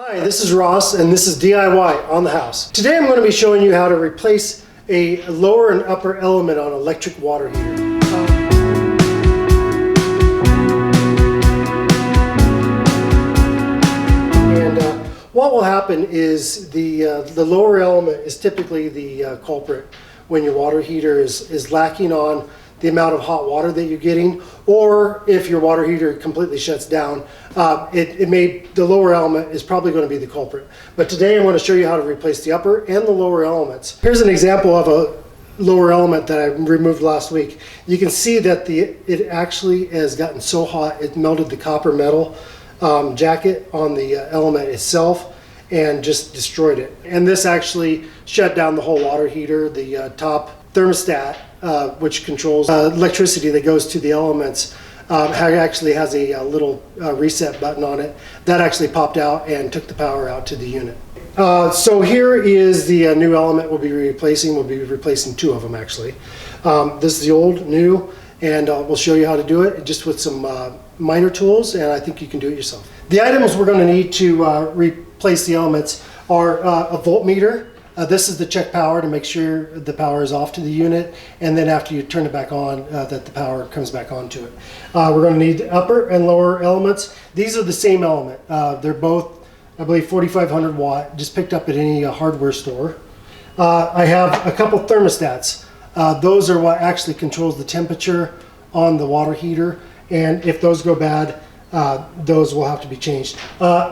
Hi, this is Ross and this is DIY on the house. Today I'm going to be showing you how to replace a lower and upper element on an electric water heater. What will happen is the lower element is typically the culprit when your water heater is lacking on the amount of hot water that you're getting, or if your water heater completely shuts down, the lower element is probably going to be the culprit. But today I'm going to show you how to replace the upper and the lower elements. Here's an example of a lower element that I removed last week. You can see that it actually has gotten so hot it melted the copper metal jacket on the element itself and just destroyed it. And this actually shut down the whole water heater. The top thermostat, which controls electricity that goes to the elements, actually has a little reset button on it. That actually popped out and took the power out to the unit. So here is the new element we'll be replacing. We'll be replacing two of them actually. This is the old, new, and we'll show you how to do it just with some minor tools, and I think you can do it yourself. The items we're going to need to replace the elements are a voltmeter. This is to check power to make sure the power is off to the unit, and then after you turn it back on, that the power comes back onto it. We're going to need the upper and lower elements. These are the same element. They're both, I believe, 4,500 watt, just picked up at any hardware store. I have a couple thermostats. Those are what actually controls the temperature on the water heater, and if those go bad, those will have to be changed.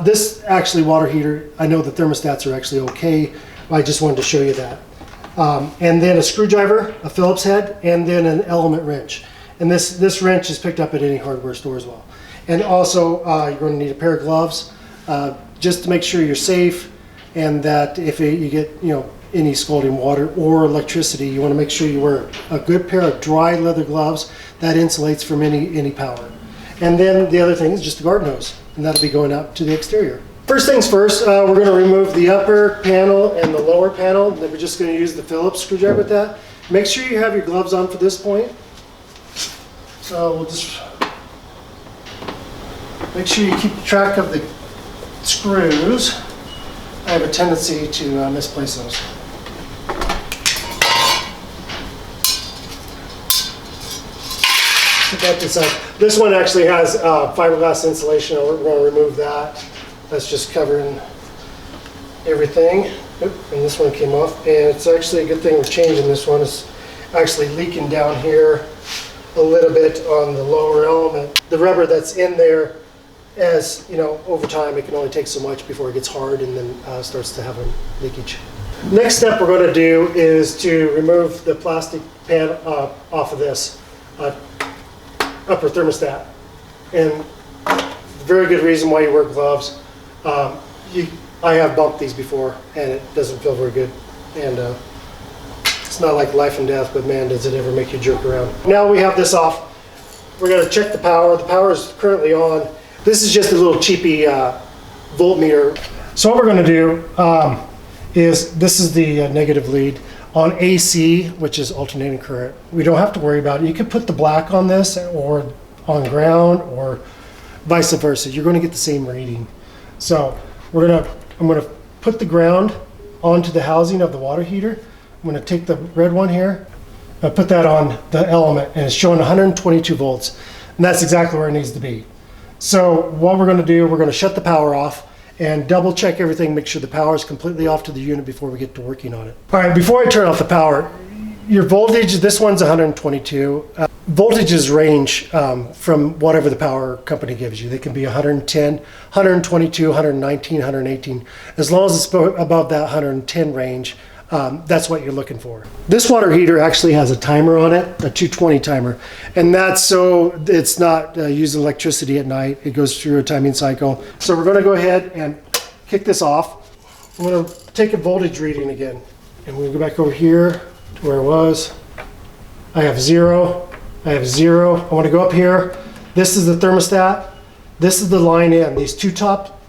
This actually water heater, I know the thermostats are actually okay. I just wanted to show you that. And then a screwdriver, a Phillips head, and then an element wrench. And this wrench is picked up at any hardware store as well. And also you're going to need a pair of gloves just to make sure you're safe, and that if you get any scalding water or electricity, you want to make sure you wear a good pair of dry leather gloves that insulates from any power. And then the other thing is just a garden hose, and that'll be going out to the exterior. First things first, we're going to remove the upper panel and the lower panel. Then we're just going to use the Phillips screwdriver with that. Make sure you have your gloves on for this point. So we'll just make sure you keep track of the screws. I have a tendency to misplace those. Put that to the side. This one actually has fiberglass insulation. We're going to remove that. That's just covering everything. Oop, and this one came off. And it's actually a good thing we're changing this one. It's actually leaking down here a little bit on the lower element. The rubber that's in there, as over time, it can only take so much before it gets hard and then starts to have a leakage. Next step we're going to do is to remove the plastic pan off of this upper thermostat. And very good reason why you wear gloves. I have bumped these before and it doesn't feel very good, and it's not like life and death, but man, does it ever make you jerk around. Now we have this off, we're going to check the power. The power is currently on. This is just a little cheapy voltmeter. So what we're going to do is, this is the negative lead on AC, which is alternating current. We don't have to worry about it. You could put the black on this or on ground or vice versa. You're going to get the same reading. So I'm going to put the ground onto the housing of the water heater. I'm going to take the red one here, put that on the element, and it's showing 122 volts. And that's exactly where it needs to be. So what we're going to do, we're going to shut the power off and double check everything, make sure the power is completely off to the unit before we get to working on it. All right, before I turn off the power, your voltage, this one's 122. Voltages range from whatever the power company gives you. They can be 110, 122, 119, 118. As long as it's above that 110 range, that's what you're looking for. This water heater actually has a timer on it, a 220 timer, and that's so it's not using electricity at night. It goes through a timing cycle. So we're going to go ahead and kick this off. I'm going to take a voltage reading again, and we'll go back over here to where it was. I have 0. I have 0. I want to go up here. This is the thermostat. This is the line in. These two top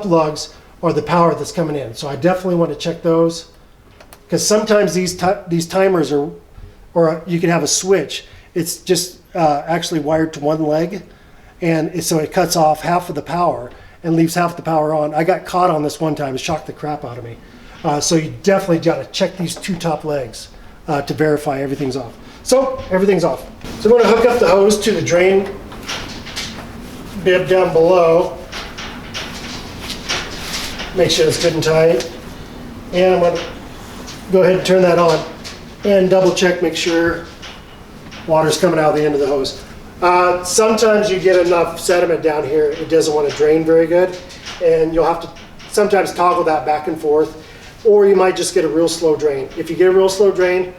lugs are the power that's coming in. So I definitely want to check those, because sometimes these timers are, or you can have a switch. It's just actually wired to one leg, and so it cuts off half of the power. and leaves half the power on. I got caught on this one time. It shocked the crap out of me. So you definitely got to check these two top legs to verify everything's off. So everything's off. So I'm going to hook up the hose to the drain bib down below. Make sure it's good and tight. And I'm going to go ahead and turn that on and double check, make sure water's coming out the end of the hose. Sometimes you get enough sediment down here, it doesn't want to drain very good, and you'll have to sometimes toggle that back and forth, or you might just get a real slow drain. If you get a real slow drain,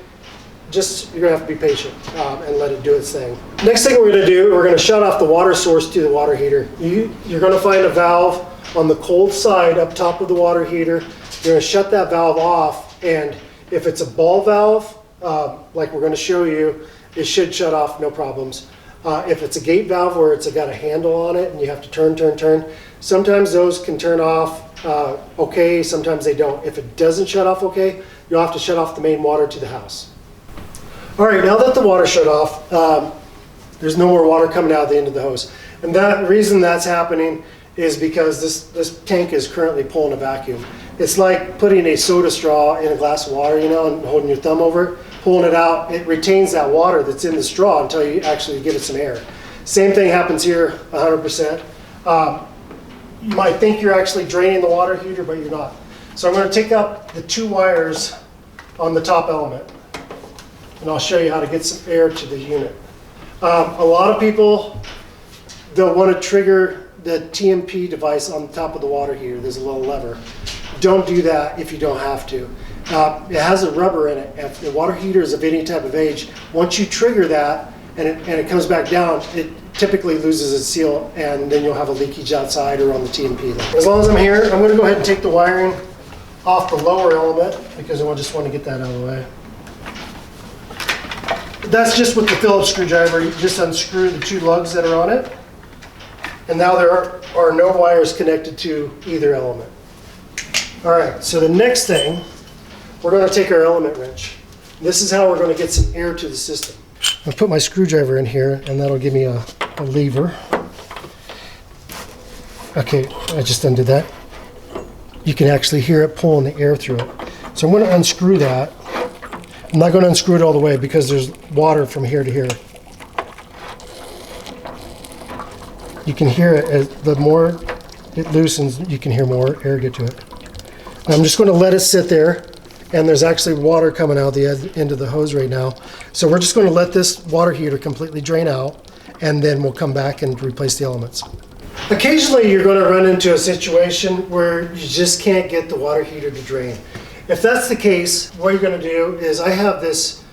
you're gonna have to be patient and let it do its thing. Next thing we're gonna do, we're gonna shut off the water source to the water heater. You're gonna find a valve on the cold side up top of the water heater. You're gonna shut that valve off, and if it's a ball valve, like we're gonna show you, it should shut off, no problems. If it's a gate valve where it's got a handle on it and you have to turn, sometimes those can turn off okay, sometimes they don't. If it doesn't shut off okay, you'll have to shut off the main water to the house. All right, now that the water shut off, there's no more water coming out of the end of the hose. And the reason that's happening is because this tank is currently pulling a vacuum. It's like putting a soda straw in a glass of water, you know, and holding your thumb over it, pulling it out. It retains that water that's in the straw until you actually give it some air. Same thing happens here, 100%. You might think you're actually draining the water heater, but you're not. So I'm going to take up the two wires on the top element, and I'll show you how to get some air to the unit. A lot of people, they'll want to trigger the TMP device on the top of the water heater. There's a little lever. Don't do that if you don't have to. It has a rubber in it. If the water heater is of any type of age, once you trigger that and it comes back down, it typically loses its seal, and then you'll have a leakage outside or on the TMP. As long as I'm here, I'm going to go ahead and take the wiring off the lower element because I just want to get that out of the way. That's just with the Phillips screwdriver. You just unscrew the two lugs that are on it, and now there are no wires connected to either element. All right, so the next thing, we're going to take our element wrench. This is how we're going to get some air to the system. I'll put my screwdriver in here, and that'll give me a lever. Okay, I just undid that. You can actually hear it pulling the air through it. So I'm going to unscrew that. I'm not going to unscrew it all the way because there's water from here to here. You can hear it, as the more it loosens, you can hear more air get to it. I'm just going to let it sit there, and there's actually water coming out the end of the hose right now. So we're just going to let this water heater completely drain out, and then we'll come back and replace the elements. Occasionally you're going to run into a situation where you just can't get the water heater to drain. If that's the case, what you're going to do is, I have this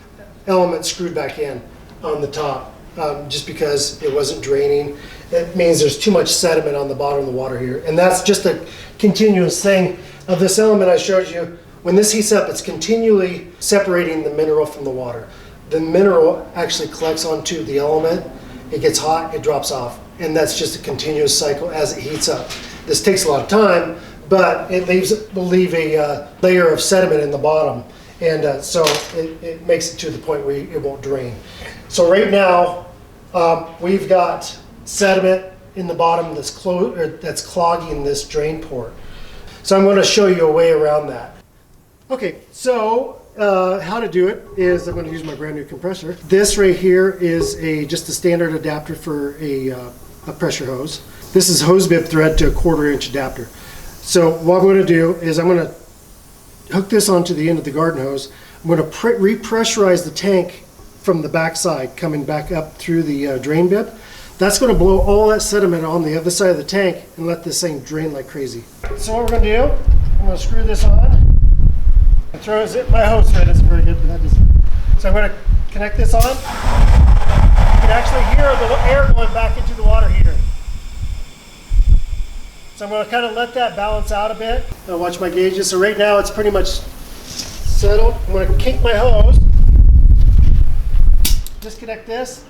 element screwed back in on the top just because it wasn't draining. It means there's too much sediment on the bottom of the water heater, and that's just a continuous thing of this element I showed you. When this heats up, it's continually separating the mineral from the water. The mineral actually collects onto the element, it gets hot, it drops off, and that's just a continuous cycle as it heats up. This takes a lot of time, but it will leave a layer of sediment in the bottom, and so it makes it to the point where it won't drain. So right now, we've got sediment in the bottom that's clogging this drain port. So I'm going to show you a way around that. Okay, so how to do it is I'm going to use my brand new compressor. This right here is just a standard adapter for a pressure hose. This is hose bib thread to a 1/4 inch adapter. So what I'm going to do is I'm going to hook this onto the end of the garden hose. I'm going to repressurize the tank from the back side, coming back up through the drain bib. That's going to blow all that sediment on the other side of the tank and let this thing drain like crazy. So what we're going to do, I'm going to screw this on. My hose thread isn't very good, but that doesn't. So I'm going to connect this on. You can actually hear the air going back into the water heater. So I'm going to kind of let that balance out a bit. I'll watch my gauges. So right now it's pretty much settled. I'm going to kink my hose. Disconnect this.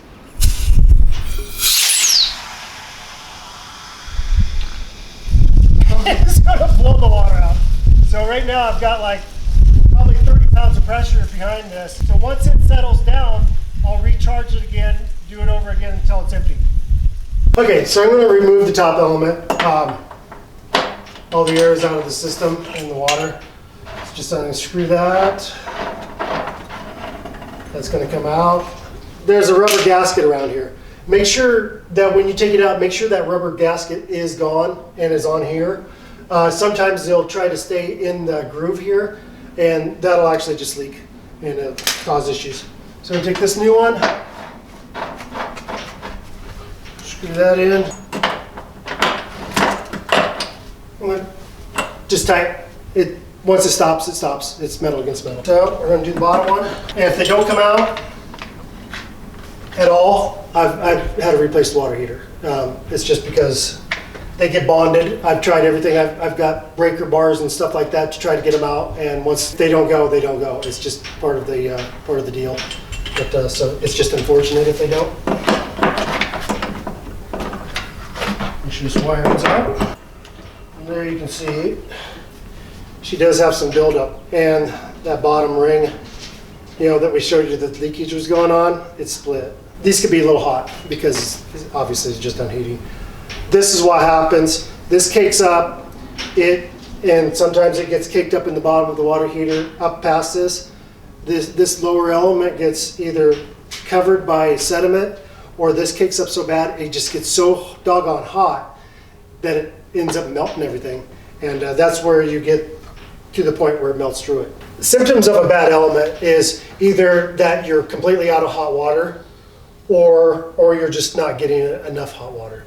It's going to blow the water out. So right now I've got like probably 30 pounds of pressure behind this. So once it settles down, I'll recharge it again, do it over again until it's empty. Okay, so I'm going to remove the top element. all the air is out of the system in the water. So just unscrew that. That's going to come out. There's a rubber gasket around here. Make sure that when you take it out, make sure that rubber gasket is gone and is on here. Sometimes they'll try to stay in the groove here, and that'll actually just leak and cause issues. So we take this new one, screw that in, just tight. Once it stops, it stops. It's metal against metal. So we're going to do the bottom one. And if they don't come out at all, I've had to replace the water heater. It's just because they get bonded. I've tried everything. I've got breaker bars and stuff like that to try to get them out. And once they don't go, they don't go. It's just part of the deal. But so it's just unfortunate if they don't. Make sure this wire is out. And there you can see she does have some buildup, and that bottom ring, that we showed you that leakage was going on, it's split. These could be a little hot because obviously it's just unheating. This is what happens. This cakes up, and sometimes it gets caked up in the bottom of the water heater up past this. This lower element gets either covered by sediment, or this cakes up so bad it just gets so doggone hot that it ends up melting everything. And that's where you get to the point where it melts through it. Symptoms of a bad element is either that you're completely out of hot water, or you're just not getting enough hot water.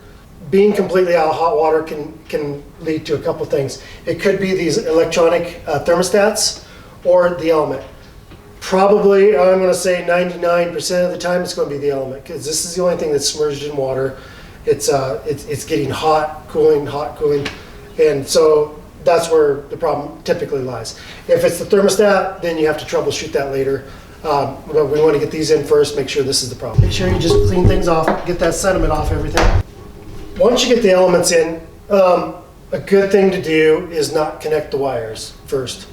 Being completely out of hot water can lead to a couple things. It could be these electronic thermostats or the element. Probably, I'm going to say 99% of the time it's going to be the element, because this is the only thing that's submerged in water. It's getting hot, cooling, and so that's where the problem typically lies. If it's the thermostat, then you have to troubleshoot that later. But we want to get these in first, make sure this is the problem. Make sure you just clean things off, get that sediment off everything. Once you get the elements in, a good thing to do is not connect the wires first.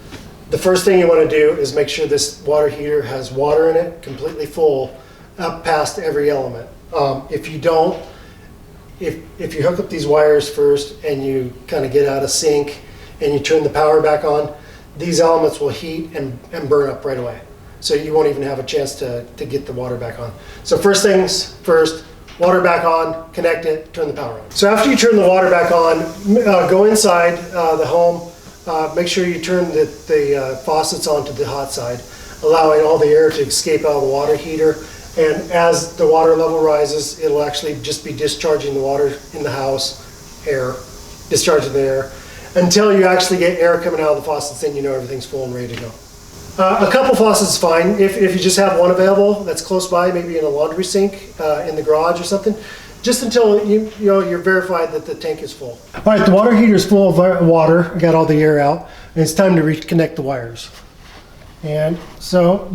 The first thing you want to do is make sure this water heater has water in it, completely full, up past every element. If you don't, if you hook up these wires first and you kind of get out of sync and you turn the power back on, these elements will heat and burn up right away. So you won't even have a chance to get the water back on. So first things first, water back on, connect it, turn the power on. So after you turn the water back on, go inside the home, make sure you turn the faucets onto the hot side, allowing all the air to escape out of the water heater. And as the water level rises, it'll actually just be discharging the water in the house, discharging the air, until you actually get air coming out of the faucets, then you know everything's full and ready to go. A couple faucets is fine. If you just have one available that's close by, maybe in a laundry sink in the garage or something, just until you're verified that the tank is full. All right, the water heater is full of water. Got all the air out, and it's time to reconnect the wires. And so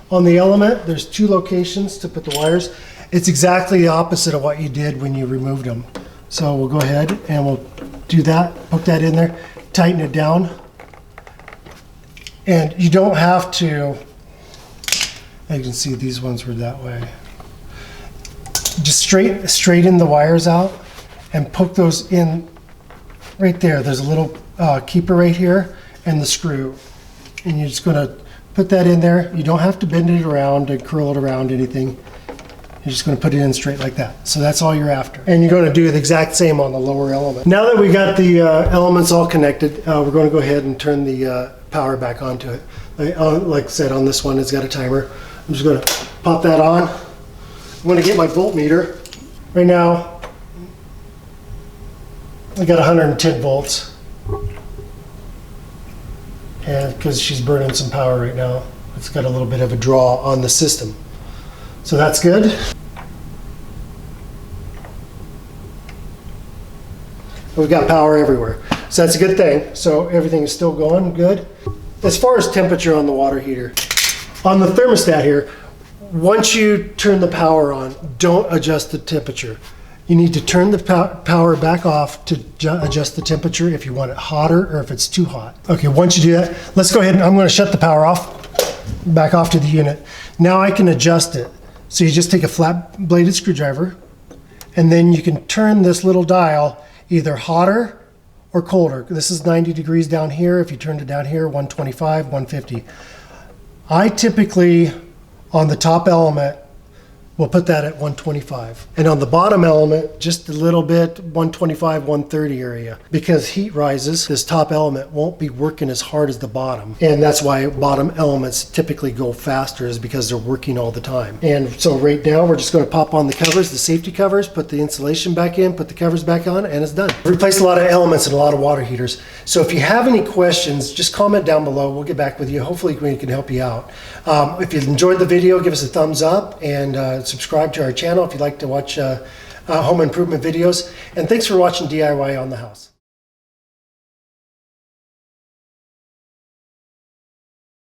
on the element, there's 2 locations to put the wires. It's exactly the opposite of what you did when you removed them. So we'll go ahead and we'll do that, hook that in there, tighten it down. And you don't have to, you can see these ones were that way. Just straighten the wires out and poke those in right there. There's a little keeper right here and the screw. And you're just gonna put that in there. You don't have to bend it around and curl it around anything. You're just going to put it in straight like that. So that's all you're after. And you're going to do the exact same on the lower element. Now that we got the elements all connected, we're going to go ahead and turn the power back onto it. Like I said, on this one, it's got a timer. I'm just going to pop that on. I'm going to get my voltmeter. Right now, I got 110 volts. And because she's burning some power right now, it's got a little bit of a draw on the system. So that's good. We've got power everywhere. So that's a good thing. So everything is still going good. As far as temperature on the water heater, on the thermostat here, once you turn the power on, don't adjust the temperature. You need to turn the power back off to adjust the temperature if you want it hotter or if it's too hot. Okay, once you do that, let's go ahead and I'm going to shut the power off, back off to the unit. Now I can adjust it. So you just take a flat bladed screwdriver and then you can turn this little dial either hotter or colder. This is 90 degrees down here. If you turned it down here, 125, 150. I typically, on the top element, we'll put that at 125. And on the bottom element, just a little bit, 125, 130 area. Because heat rises, this top element won't be working as hard as the bottom. And that's why bottom elements typically go faster, is because they're working all the time. And so right now, we're just gonna pop on the covers, the safety covers, put the insulation back in, put the covers back on, and it's done. Replaced a lot of elements and a lot of water heaters. So if you have any questions, just comment down below. We'll get back with you. Hopefully we can help you out. If you enjoyed the video, give us a thumbs up and subscribe to our channel if you'd like to watch home improvement videos. And thanks for watching DIY on the House.